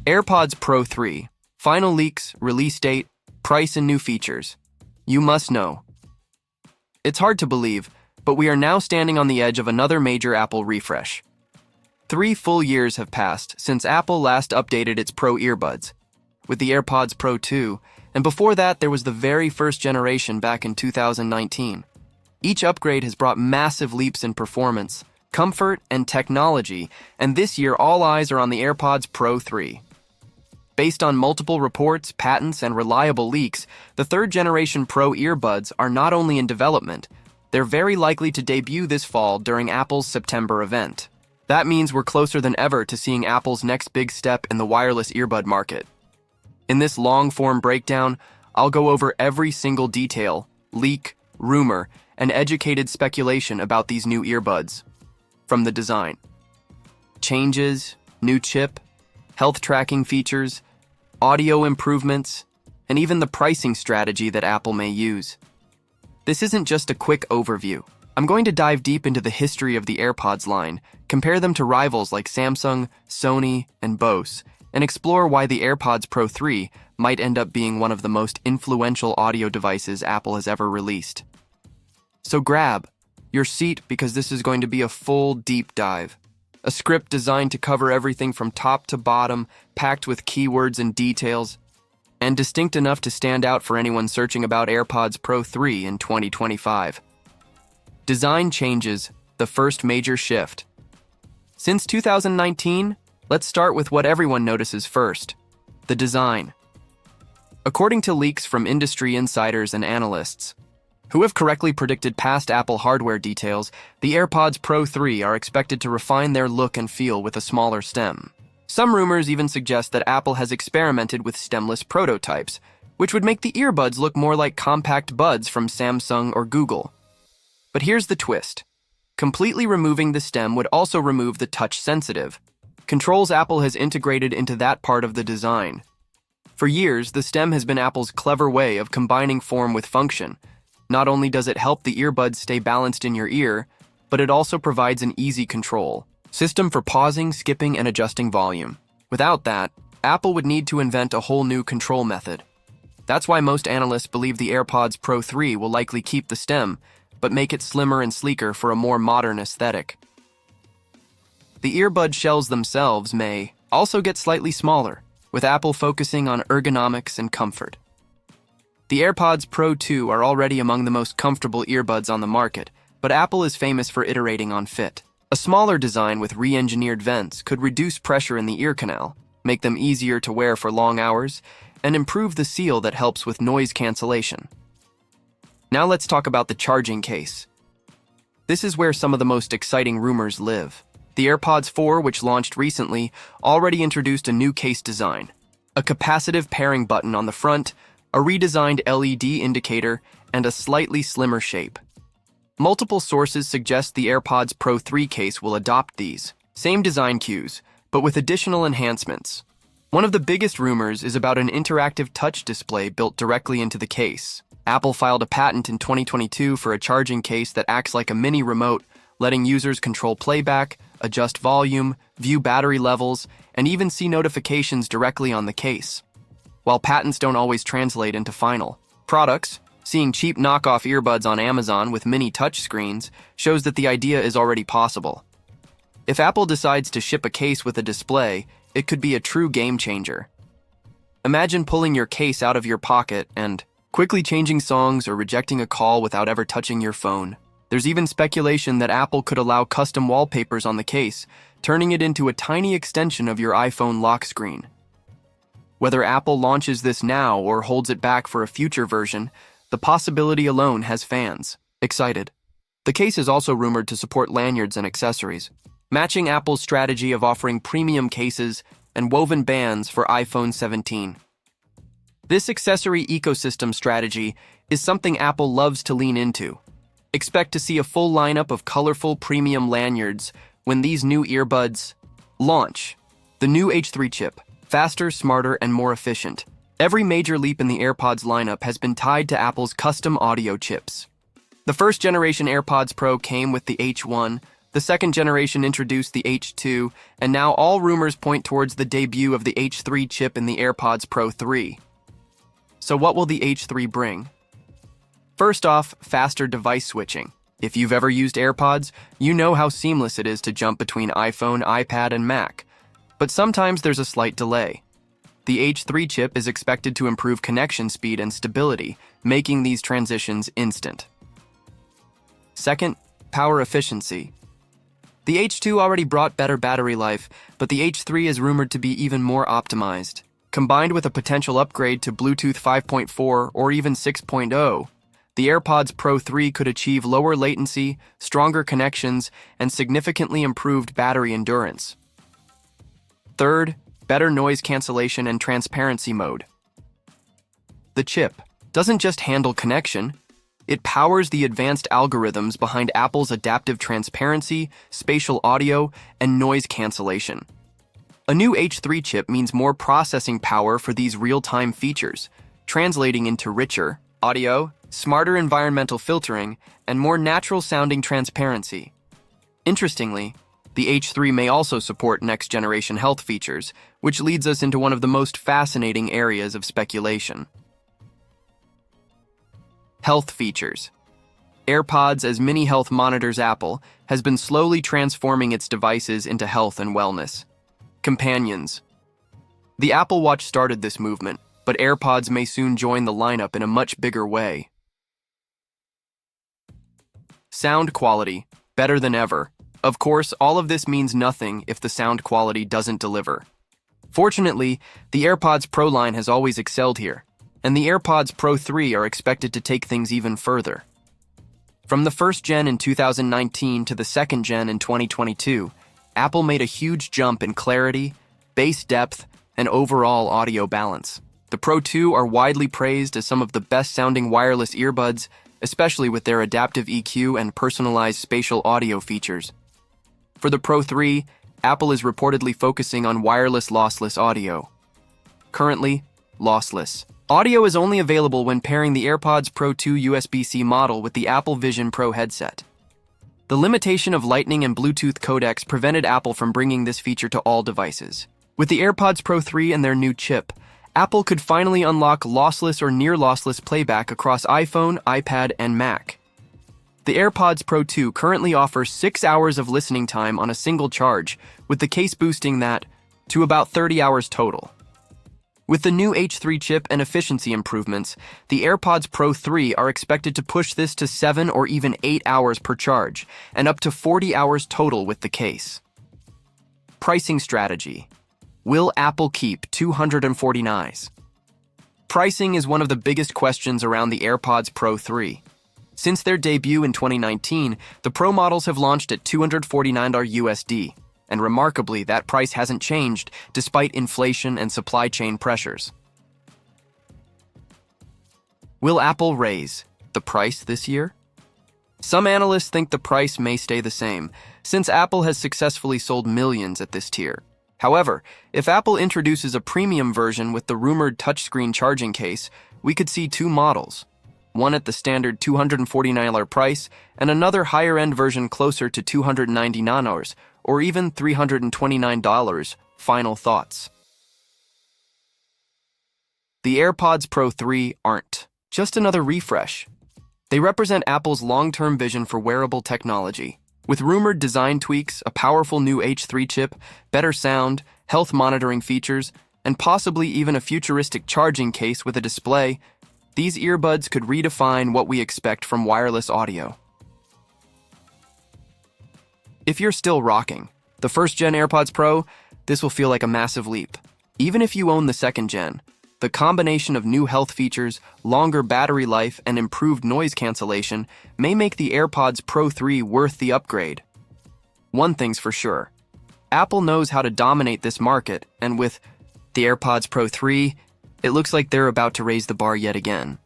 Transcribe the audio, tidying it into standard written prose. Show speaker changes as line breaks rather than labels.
AirPods Pro 3. Final leaks, release date, price and new features. You must know. It's hard to believe, but we are now standing on the edge of another major Apple refresh. 3 full years have passed since Apple last updated its Pro earbuds, with the AirPods Pro 2, and before that there was the very first generation back in 2019. Each upgrade has brought massive leaps in performance, comfort, and technology, and this year all eyes are on the AirPods Pro 3. Based on multiple reports, patents, and reliable leaks, the third-generation Pro earbuds are not only in development, they're very likely to debut this fall during Apple's September event. That means we're closer than ever to seeing Apple's next big step in the wireless earbud market. In this long-form breakdown, I'll go over every single detail, leak, rumor, and educated speculation about these new earbuds. From the design, changes, new chip, health tracking features, audio improvements, and even the pricing strategy that Apple may use. This isn't just a quick overview. I'm going to dive deep into the history of the AirPods line, compare them to rivals like Samsung, Sony, and Bose, and explore why the AirPods Pro 3 might end up being one of the most influential audio devices Apple has ever released. So grab your seat because this is going to be a full deep dive. A script designed to cover everything from top to bottom, packed with keywords and details, and distinct enough to stand out for anyone searching about AirPods Pro 3 in 2025. Design changes, the first major shift. Since 2019, let's start with what everyone notices first, the design. According to leaks from industry insiders and analysts, who have correctly predicted past Apple hardware details, the AirPods Pro 3 are expected to refine their look and feel with a smaller stem. Some rumors even suggest that Apple has experimented with stemless prototypes, which would make the earbuds look more like compact buds from Samsung or Google. But here's the twist. Completely removing the stem would also remove the touch-sensitive controls Apple has integrated into that part of the design. For years, the stem has been Apple's clever way of combining form with function. Not only does it help the earbuds stay balanced in your ear, but it also provides an easy control system for pausing, skipping, and adjusting volume. Without that, Apple would need to invent a whole new control method. That's why most analysts believe the AirPods Pro 3 will likely keep the stem, but make it slimmer and sleeker for a more modern aesthetic. The earbud shells themselves may also get slightly smaller, with Apple focusing on ergonomics and comfort. The AirPods Pro 2 are already among the most comfortable earbuds on the market, but Apple is famous for iterating on fit. A smaller design with re-engineered vents could reduce pressure in the ear canal, make them easier to wear for long hours, and improve the seal that helps with noise cancellation. Now let's talk about the charging case. This is where some of the most exciting rumors live. The AirPods 4, which launched recently, already introduced a new case design. A capacitive pairing button on the front, a redesigned LED indicator, and a slightly slimmer shape. Multiple sources suggest the AirPods Pro 3 case will adopt these same design cues, but with additional enhancements. One of the biggest rumors is about an interactive touch display built directly into the case. Apple filed a patent in 2022 for a charging case that acts like a mini remote, letting users control playback, adjust volume, view battery levels, and even see notifications directly on the case. While patents don't always translate into final products, seeing cheap knockoff earbuds on Amazon with mini touchscreens shows that the idea is already possible. If Apple decides to ship a case with a display, it could be a true game changer. Imagine pulling your case out of your pocket and quickly changing songs or rejecting a call without ever touching your phone. There's even speculation that Apple could allow custom wallpapers on the case, turning it into a tiny extension of your iPhone lock screen. Whether Apple launches this now or holds it back for a future version, the possibility alone has fans excited. The case is also rumored to support lanyards and accessories, matching Apple's strategy of offering premium cases and woven bands for iPhone 17. This accessory ecosystem strategy is something Apple loves to lean into. Expect to see a full lineup of colorful premium lanyards when these new earbuds launch. The new H3 chip, faster, smarter, and more efficient. Every major leap in the AirPods lineup has been tied to Apple's custom audio chips. The first generation AirPods Pro came with the H1, The second generation introduced the H2, and now all rumors point towards the debut of the H3 chip in the AirPods Pro 3. So what will the H3 bring? First off, faster device switching. If you've ever used AirPods, you know how seamless it is to jump between iPhone, iPad, and Mac. But sometimes there's a slight delay. The H3 chip is expected to improve connection speed and stability, making these transitions instant. Second, power efficiency. The H2 already brought better battery life, but the H3 is rumored to be even more optimized. Combined with a potential upgrade to Bluetooth 5.4 or even 6.0, the AirPods Pro 3 could achieve lower latency, stronger connections, and significantly improved battery endurance. Third, better noise cancellation and transparency mode. The chip doesn't just handle connection, it powers the advanced algorithms behind Apple's adaptive transparency, spatial audio, and noise cancellation. A new H3 chip means more processing power for these real-time features, translating into richer audio, smarter environmental filtering, and more natural-sounding transparency. Interestingly, the H3 may also support next-generation health features, which leads us into one of the most fascinating areas of speculation. Health features. AirPods, as mini health monitors Apple, has been slowly transforming its devices into health and wellness. Companions. The Apple Watch started this movement, but AirPods may soon join the lineup in a much bigger way. Sound quality, better than ever. Of course, all of this means nothing if the sound quality doesn't deliver. Fortunately, the AirPods Pro line has always excelled here, and the AirPods Pro 3 are expected to take things even further. From the first gen in 2019 to the second gen in 2022, Apple made a huge jump in clarity, bass depth, and overall audio balance. The Pro 2 are widely praised as some of the best-sounding wireless earbuds, especially with their adaptive EQ and personalized spatial audio features. For the Pro 3, Apple is reportedly focusing on wireless lossless audio. Currently, lossless audio is only available when pairing the AirPods Pro 2 USB-C model with the Apple Vision Pro headset. The limitation of Lightning and Bluetooth codecs prevented Apple from bringing this feature to all devices. With the AirPods Pro 3 and their new chip, Apple could finally unlock lossless or near-lossless playback across iPhone, iPad, and Mac. The AirPods Pro 2 currently offers 6 hours of listening time on a single charge, with the case boosting that to about 30 hours total. With the new H3 chip and efficiency improvements, the AirPods Pro 3 are expected to push this to 7 or even 8 hours per charge, and up to 40 hours total with the case. Pricing strategy. Will Apple keep $249? Pricing is one of the biggest questions around the AirPods Pro 3. Since their debut in 2019, the Pro models have launched at $249 USD, and remarkably, that price hasn't changed despite inflation and supply chain pressures. Will Apple raise the price this year? Some analysts think the price may stay the same, since Apple has successfully sold millions at this tier. However, if Apple introduces a premium version with the rumored touchscreen charging case, we could see two models. One at the standard $249 price, and another higher-end version closer to $299 or even $329. Final thoughts. The AirPods Pro 3 aren't just another refresh. They represent Apple's long-term vision for wearable technology. With rumored design tweaks, a powerful new H3 chip, better sound, health monitoring features, and possibly even a futuristic charging case with a display, these earbuds could redefine what we expect from wireless audio. If you're still rocking the first-gen AirPods Pro, this will feel like a massive leap. Even if you own the second-gen, the combination of new health features, longer battery life, and improved noise cancellation may make the AirPods Pro 3 worth the upgrade. One thing's for sure, Apple knows how to dominate this market, and with the AirPods Pro 3, it looks like they're about to raise the bar yet again.